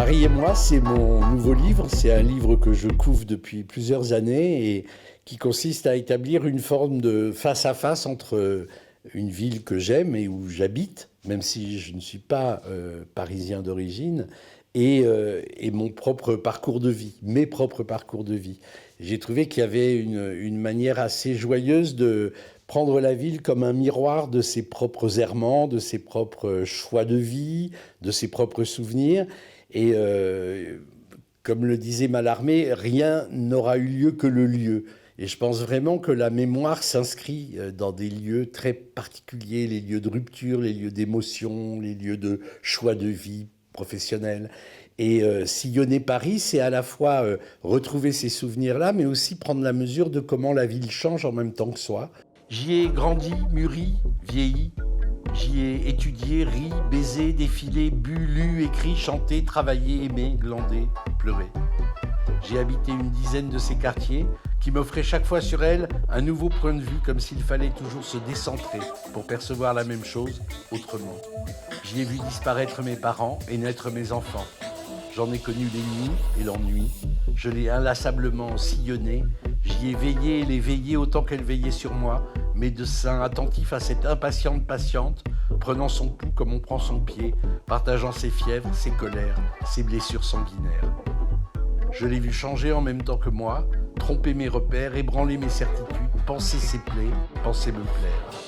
Paris et moi, c'est mon nouveau livre. C'est un livre que je couvre depuis plusieurs années et qui consiste à établir une forme de face-à-face entre une ville que j'aime et où j'habite, même si je ne suis pas parisien d'origine, et mon propre parcours de vie, mes propres parcours de vie. J'ai trouvé qu'il y avait une manière assez joyeuse de prendre la ville comme un miroir de ses propres errements, de ses propres choix de vie, de ses propres souvenirs. Et comme le disait Mallarmé, rien n'aura eu lieu que le lieu. Et je pense vraiment que la mémoire s'inscrit dans des lieux très particuliers, les lieux de rupture, les lieux d'émotion, les lieux de choix de vie professionnelle. Et sillonner Paris, c'est à la fois retrouver ces souvenirs-là, mais aussi prendre la mesure de comment la ville change en même temps que soi. J'y ai grandi, mûri, vieilli. J'y ai étudié, ri, baisé, défilé, bu, lu, écrit, chanté, travaillé, aimé, glandé, pleuré. J'ai habité une dizaine de ces quartiers qui m'offraient chaque fois sur elle un nouveau point de vue, comme s'il fallait toujours se décentrer pour percevoir la même chose autrement. J'y ai vu disparaître mes parents et naître mes enfants. J'en ai connu les nuits et l'ennui. Je l'ai inlassablement sillonné. J'y ai veillé et les veillé autant qu'elle veillait sur moi, médecin attentif à cette impatiente patiente, prenant son pouls comme on prend son pied, partageant ses fièvres, ses colères, ses blessures sanguinaires. Je l'ai vu changer en même temps que moi, tromper mes repères, ébranler mes certitudes, penser ses plaies, penser me plaire.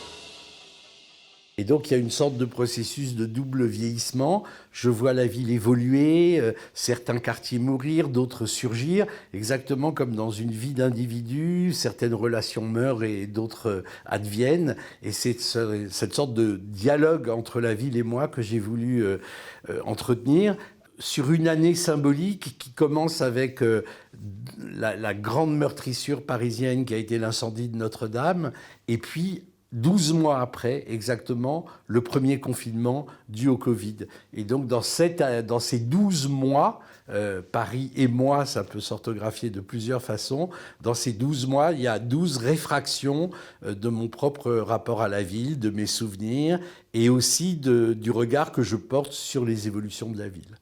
Et donc il y a une sorte de processus de double vieillissement. Je vois la ville évoluer, certains quartiers mourir, d'autres surgir, exactement comme dans une vie d'individu, certaines relations meurent et d'autres adviennent. Et c'est cette sorte de dialogue entre la ville et moi que j'ai voulu entretenir sur une année symbolique qui commence avec la grande meurtrissure parisienne qui a été l'incendie de Notre-Dame, et puis 12 mois après, exactement, le premier confinement dû au Covid. Et donc, dans ces 12 mois, Paris et moi, ça peut s'orthographier de plusieurs façons, dans ces 12 mois, il y a 12 réfractions de mon propre rapport à la ville, de mes souvenirs, et aussi du regard que je porte sur les évolutions de la ville.